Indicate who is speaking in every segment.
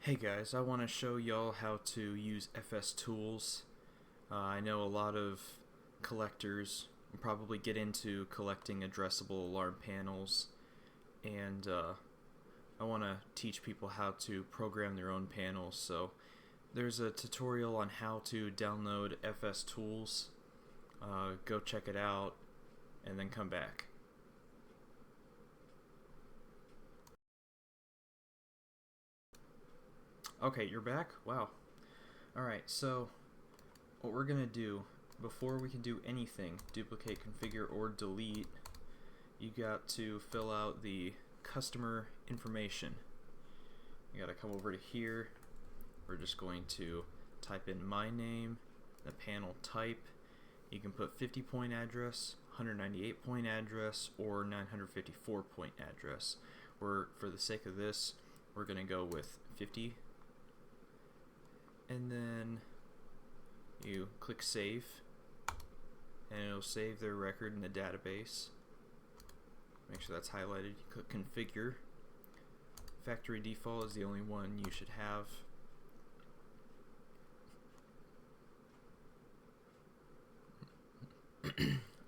Speaker 1: Hey guys, I want to show y'all how to use FS Tools. I know a lot of collectors probably get into collecting addressable alarm panels, and I want to teach people how to program their own panels. So there's a tutorial on how to download FS Tools. Go check it out and then come back. Okay, you're back? Wow. Alright, so what we're gonna do before we can do anything, duplicate, configure, or delete, you got to fill out the customer information. You gotta come over to here. We're just going to type in my name, the panel type. You can put 50 point address, 198 point address, or 954 point address. For the sake of this, we're gonna go with 50, and then you click save, and it'll save their record in the database. Make sure that's highlighted. You click configure. Factory default is the only one you should have.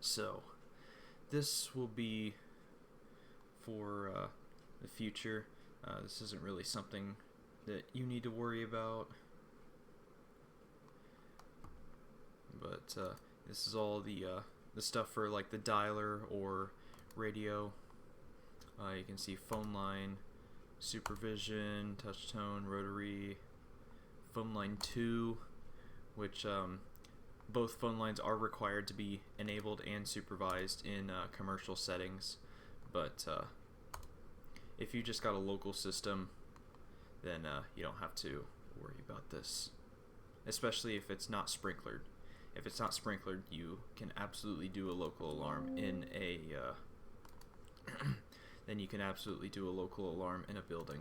Speaker 1: So this will be for the future. This isn't really something that you need to worry about, but this is all the stuff for like the dialer or radio. You can see phone line, supervision, touch tone, rotary, phone line 2, which both phone lines are required to be enabled and supervised in commercial settings, but if you just got a local system, then you don't have to worry about this, especially if it's not sprinklered. If it's not sprinklered, you can absolutely do a local alarm in a then you can absolutely do a local alarm in a building.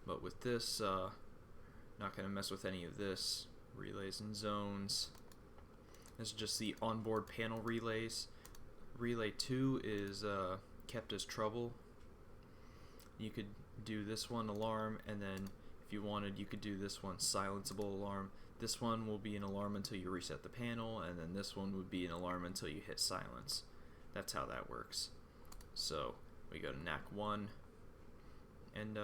Speaker 1: But with this, not going to mess with any of this. Relays and zones. This is just the onboard panel relays. Relay 2 is kept as trouble. You could do this one alarm, and then if you wanted, you could do this one silenceable alarm. This one will be an alarm until you reset the panel, and then this one would be an alarm until you hit silence. That's how that works. So we go to NAC 1, and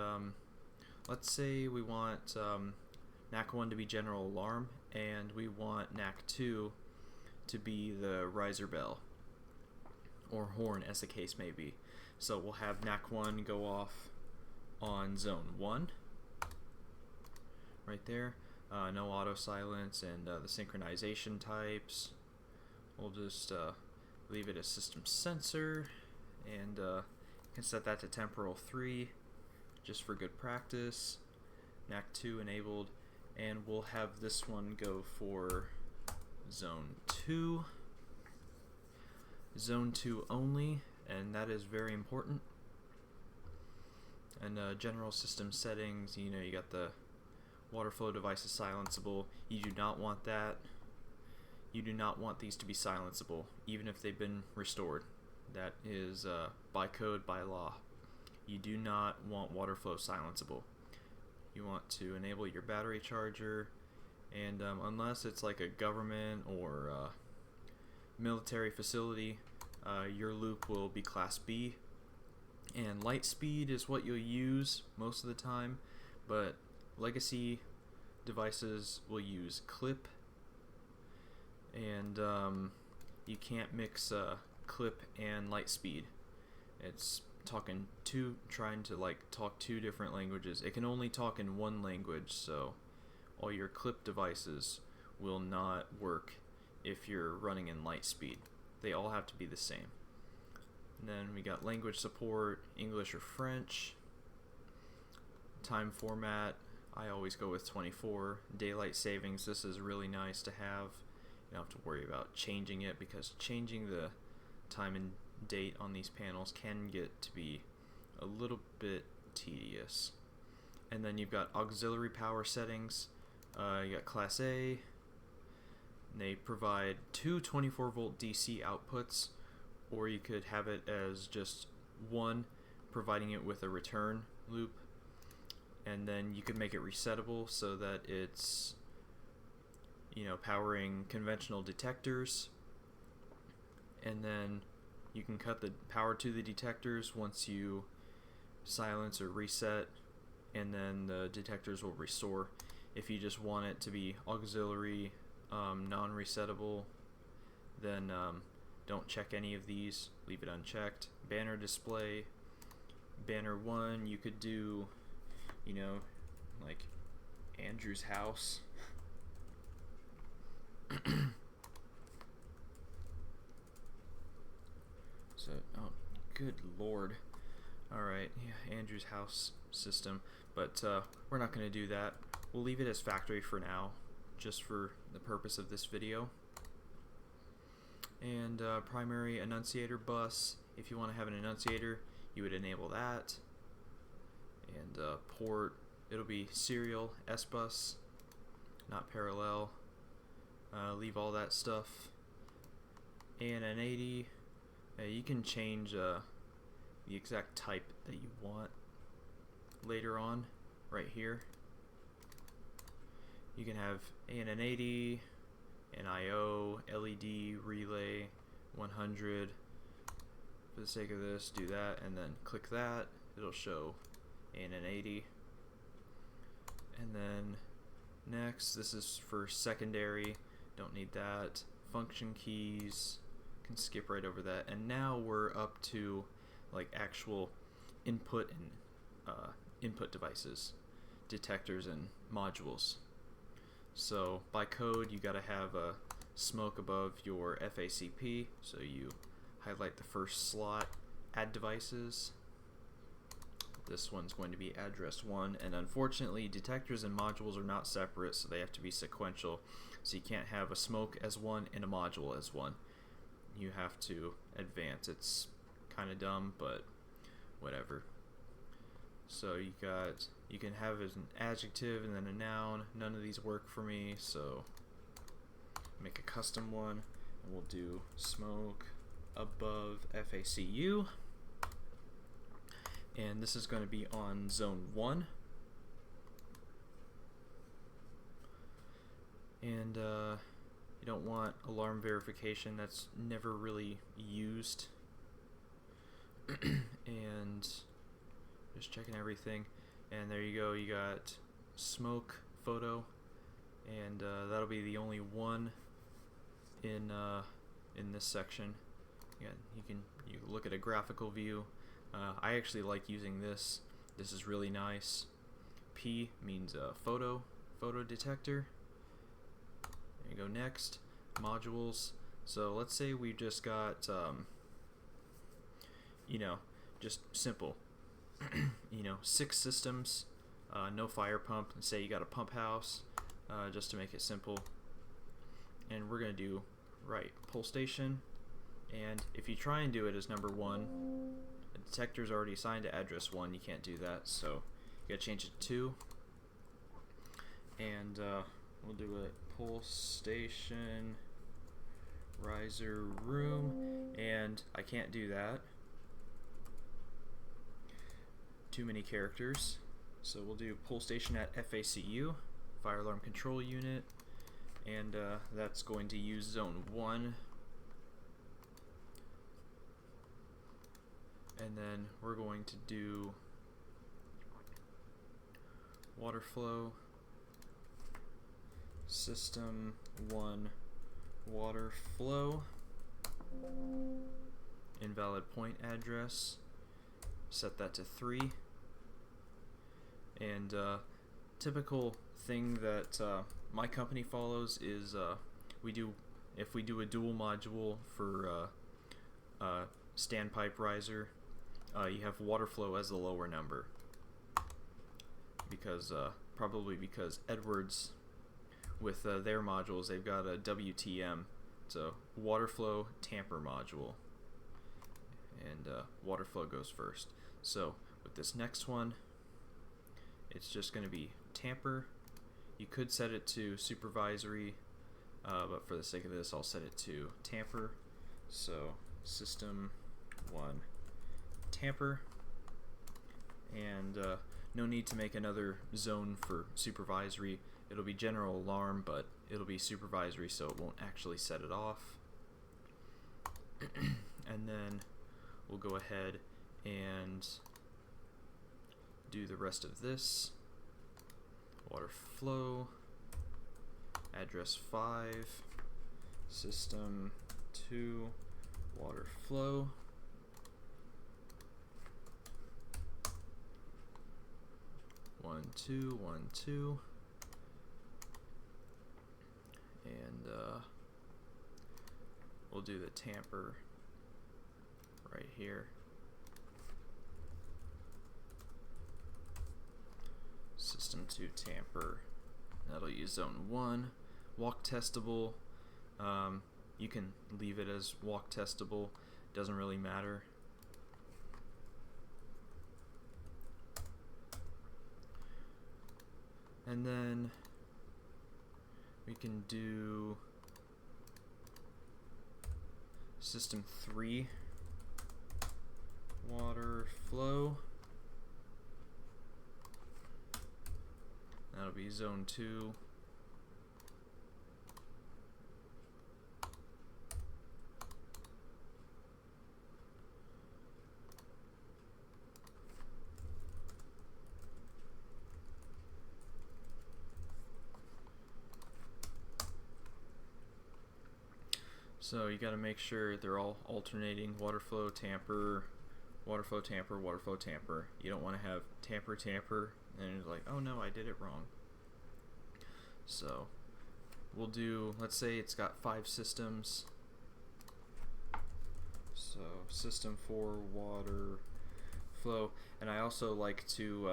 Speaker 1: let's say we want NAC 1 to be general alarm, and we want NAC 2 to be the riser bell or horn, as the case may be. So we'll have NAC 1 go off on zone 1 right there. No auto silence, and the synchronization types, we'll just leave it as system sensor, and you can set that to temporal 3 just for good practice. NAC 2 enabled, and we'll have this one go for zone 2. Zone 2 only, and that is very important. And general system settings, you know, you got the water flow devices silenceable. You do not want that. You do not want these to be silenceable, even if they've been restored. That is by code, by law. You do not want water flow silenceable. You want to enable your battery charger, and unless it's like a government or military facility, your loop will be class B, and light speed is what you'll use most of the time, but legacy devices will use clip, and you can't mix clip and light speed. It's trying to like talk two different languages. It can only talk in one language, so all your clip devices will not work if you're running in light speed. They all have to be the same. And then we got language support, English or French. Time format, I always go with 24. Daylight savings, this is really nice to have. You don't have to worry about changing it, because changing the time and date on these panels can get to be a little bit tedious. And then you've got auxiliary power settings. You got class A. They provide two 24 volt DC outputs, or you could have it as just one, providing it with a return loop. and then you could make it resettable so that it's, you know, powering conventional detectors, and then you can cut the power to the detectors once you silence or reset, and then the detectors will restore. If you just want it to be auxiliary, non-resettable, then don't check any of these, leave it unchecked. Banner display, banner 1, you could do, you know, like Andrew's house. So, oh, good lord. Alright, yeah, Andrew's house system. But we're not going to do that. We'll leave it as factory for now, just for the purpose of this video. And primary annunciator bus. If you want to have an annunciator, you would enable that. And port, it'll be serial S-bus, not parallel. Leave all that stuff. And an 80, you can change the exact type that you want later on, right here. You can have an 80, an I/O, LED, relay, 100. For the sake of this, do that, and then click that. It'll show an 80. And then next, this is for secondary. Don't need that. Function keys, can skip right over that. And now we're up to like actual input and input devices, detectors and modules. So by code, you got to have a smoke above your FACP. So you highlight the first slot, add devices. This one's going to be address 1, and unfortunately detectors and modules are not separate, so they have to be sequential. So you can't have a smoke as 1 and a module as 1. You have to advance. It's kind of dumb, but whatever. So you can have as an adjective and then a noun. None of these work for me, so make a custom one, and we'll do smoke above FACU. And this is going to be on zone 1. And you don't want alarm verification, that's never really used. And just checking everything, and there you go, you got smoke photo, and that'll be the only one in this section. You can look at a graphical view. I actually like using this. This is really nice. P means photo detector. There you go. Next, modules. So let's say we just got you know, just simple you know, 6 systems, no fire pump. Let's say you got a pump house, just to make it simple. And we're gonna do pull station, and if you try and do it as number 1, the detector's already assigned to address 1. You can't do that, so you gotta change it to 2. And we'll do it pull station riser room, and I can't do that. Too many characters, so we'll do pull station at FACU, fire alarm control unit, and that's going to use zone 1. And then we're going to do water flow, system 1 water flow, invalid point address, set that to 3. And typical thing that my company follows is if we do a dual module for standpipe riser, you have water flow as the lower number, because probably because Edwards with their modules, they've got a WTM, so water flow tamper module, and water flow goes first. So with this next one, it's just going to be tamper. You could set it to supervisory, but for the sake of this, I'll set it to tamper. So system 1 tamper, and no need to make another zone for supervisory. It'll be general alarm, but it'll be supervisory, so it won't actually set it off. And then we'll go ahead and do the rest of this. Water flow, address 5, system 2, water flow. One, two, and we'll do the tamper right here. System 2 tamper. That'll use zone 1. Walk testable. You can leave it as walk testable. Doesn't really matter. And then we can do system 3 water flow. That'll be zone 2. So you got to make sure they're all alternating: water flow, tamper, water flow, tamper, water flow, tamper. You don't want to have tamper, tamper, and it's like, oh no, I did it wrong. So we'll do, let's say it's got 5 systems. So system 4 water flow, and I also like to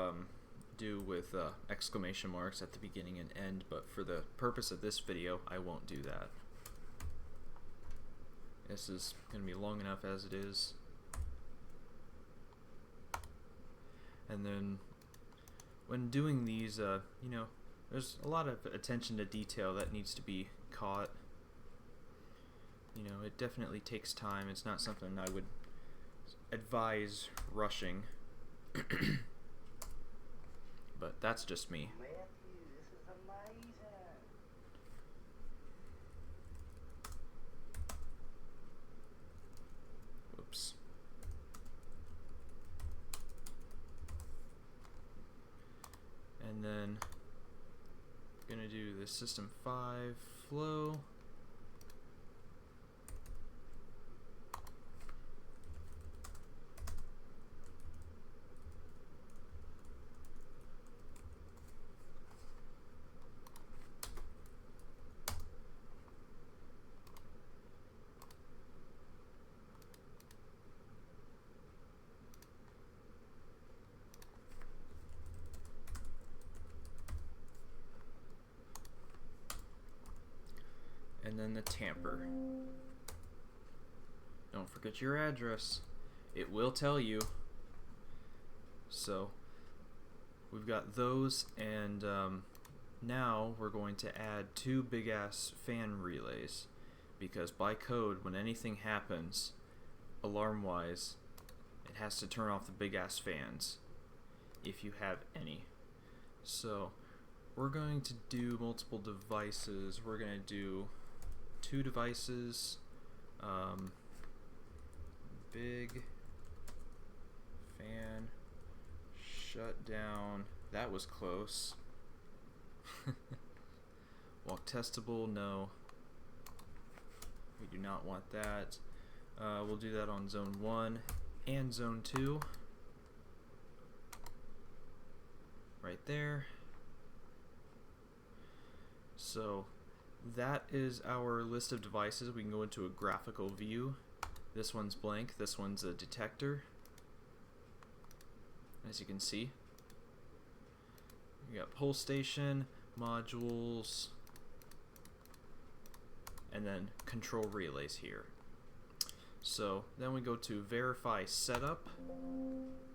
Speaker 1: do with exclamation marks at the beginning and end, but for the purpose of this video, I won't do that. This is going to be long enough as it is. And then when doing these, you know, there's a lot of attention to detail that needs to be caught. You know, it definitely takes time. It's not something I would advise rushing. But that's just me. Whoops. And then I'm gonna do the system 5 flow. And then the tamper. Don't forget your address. It will tell you. So we've got those, and now we're going to add 2 big ass fan relays, because by code, when anything happens alarm wise, it has to turn off the big ass fans if you have any. So we're going to do multiple devices. We're going to do 2 devices, big fan shut down. That was close. Walk testable, no. We do not want that. We'll do that on zone 1 and zone 2. Right there. So that is our list of devices. We can go into a graphical view. This one's blank, this one's a detector. As you can see, we got pull station, modules, and then control relays here. So then we go to verify setup.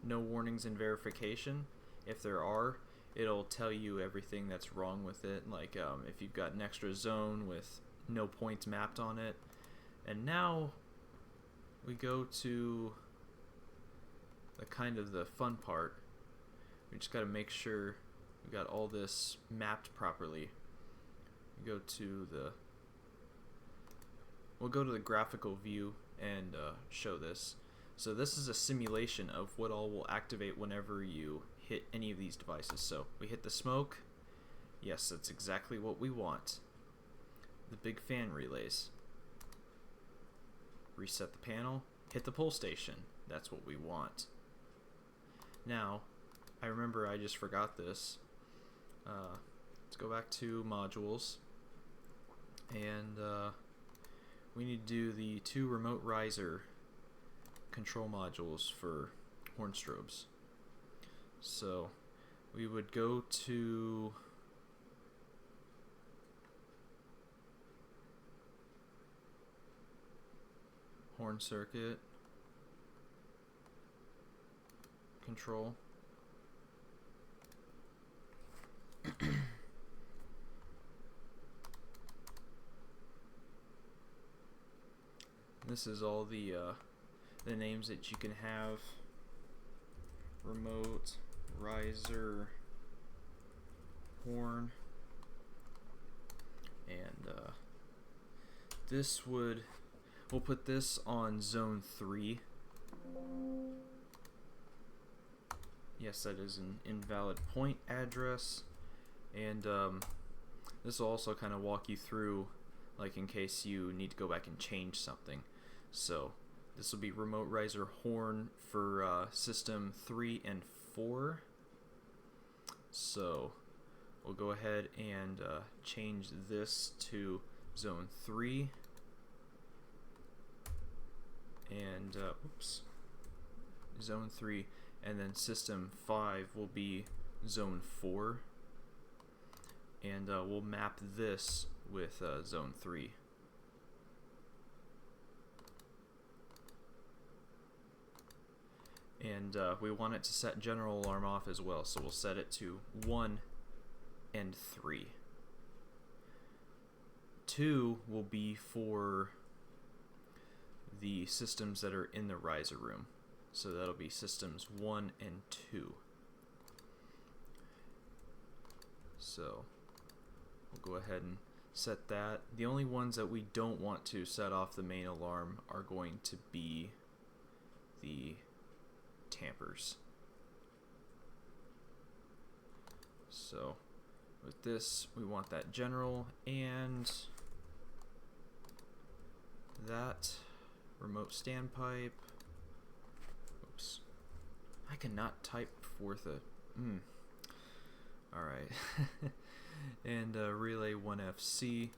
Speaker 1: No warnings in verification. If there are, it'll tell you everything that's wrong with it, like if you've got an extra zone with no points mapped on it. And now we go to the kind of the fun part. we just got to make sure we got all this mapped properly. We'll go to the graphical view and show this. So this is a simulation of what all will activate whenever you hit any of these devices. So we hit the smoke. Yes, that's exactly what we want. The big fan relays. Reset the panel. Hit the pull station. That's what we want. Now, I remember I just forgot this. Let's go back to modules. And we need to do the 2 remote riser control modules for horn strobes. So we would go to horn circuit control. This is all the names that you can have. Remote riser horn, and we'll put this on zone 3. Yes, that is an invalid point address, and this will also kind of walk you through, like in case you need to go back and change something. So this will be remote riser horn for system 3 and 4. So we'll go ahead and change this to zone 3, and zone 3, and then system 5 will be zone 4, and we'll map this with zone 3. And we want it to set general alarm off as well, so we'll set it to 1 and 3. 2 will be for the systems that are in the riser room, so that'll be systems 1 and 2. So we'll go ahead and set that. The only ones that we don't want to set off the main alarm are going to be the tampers. So with this, we want that general and that remote standpipe. Oops, I cannot type worth a alright. And relay 1FC,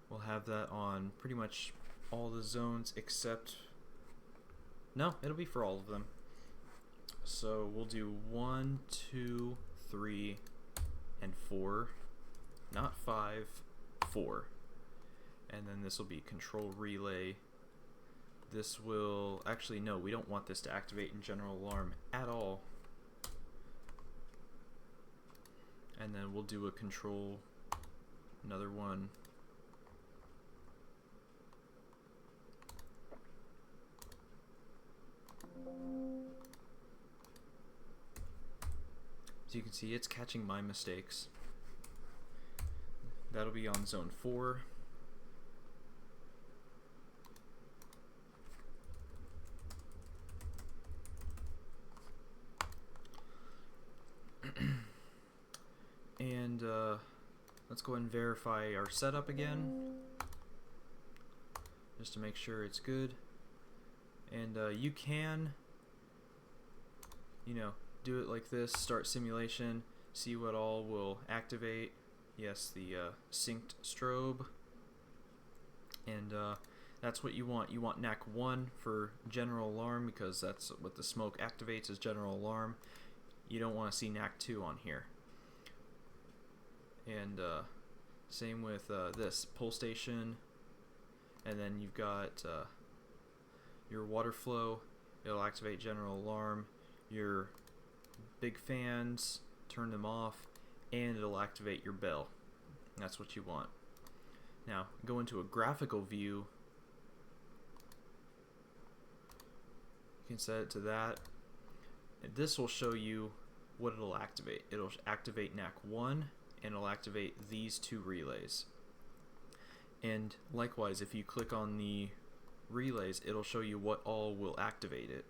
Speaker 1: we'll have that on pretty much all the zones except, no, it'll be for all of them. So we'll do 1, 2, 3, and 4, not 5, 4. And then this will be control relay. This will, actually no, we don't want this to activate in general alarm at all. And then we'll do a control, another one. So you can see it's catching my mistakes. That'll be on zone 4. And let's go ahead and verify our setup again, just to make sure it's good. And you can, do it like this, start simulation, see what all will activate. Yes, the synced strobe, and that's what you want. You want NAC 1 for general alarm, because that's what the smoke activates, is general alarm. You don't want to see NAC 2 on here. And same with this pull station, and then you've got your water flow. It'll activate general alarm. Your big fans, turn them off, and it'll activate your bell. That's what you want. Now go into a graphical view. You can set it to that. And this will show you what it'll activate. It'll activate NAC 1 and it'll activate these two relays. And likewise, if you click on the relays, it'll show you what all will activate it.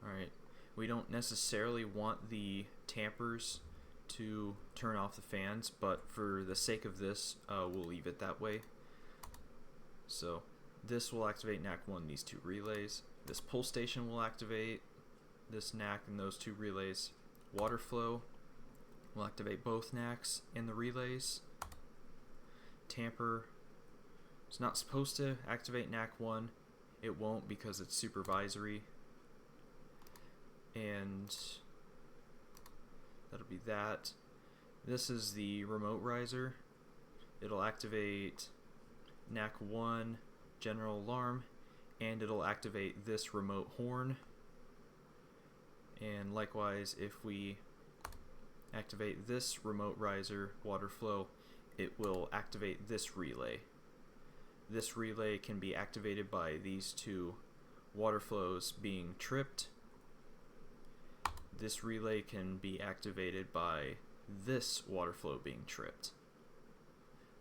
Speaker 1: Alright, we don't necessarily want the tampers to turn off the fans, but for the sake of this, we'll leave it that way. So this will activate NAC 1, these two relays. This pull station will activate this NAC and those two relays. Water flow will activate both NACs and the relays. Tamper is not supposed to activate NAC 1. It won't because it's supervisory. And that'll be that. This is the remote riser. It'll activate NAC 1 general alarm, and it'll activate this remote horn. And likewise, if we activate this remote riser water flow, it will activate this relay. This relay can be activated by these two water flows being tripped. This relay can be activated by this water flow being tripped.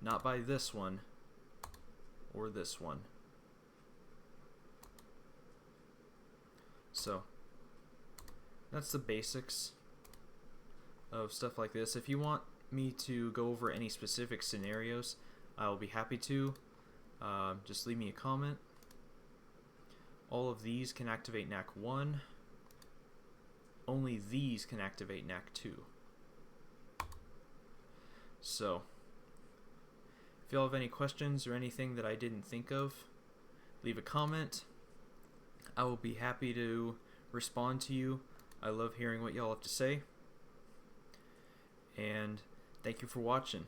Speaker 1: Not by this one or this one. So that's the basics of stuff like this. If you want me to go over any specific scenarios, I'll be happy to. Just leave me a comment. All of these can activate NAC 1. Only these can activate NAC 2. So, if y'all have any questions or anything that I didn't think of, leave a comment. I will be happy to respond to you. I love hearing what y'all have to say. And thank you for watching.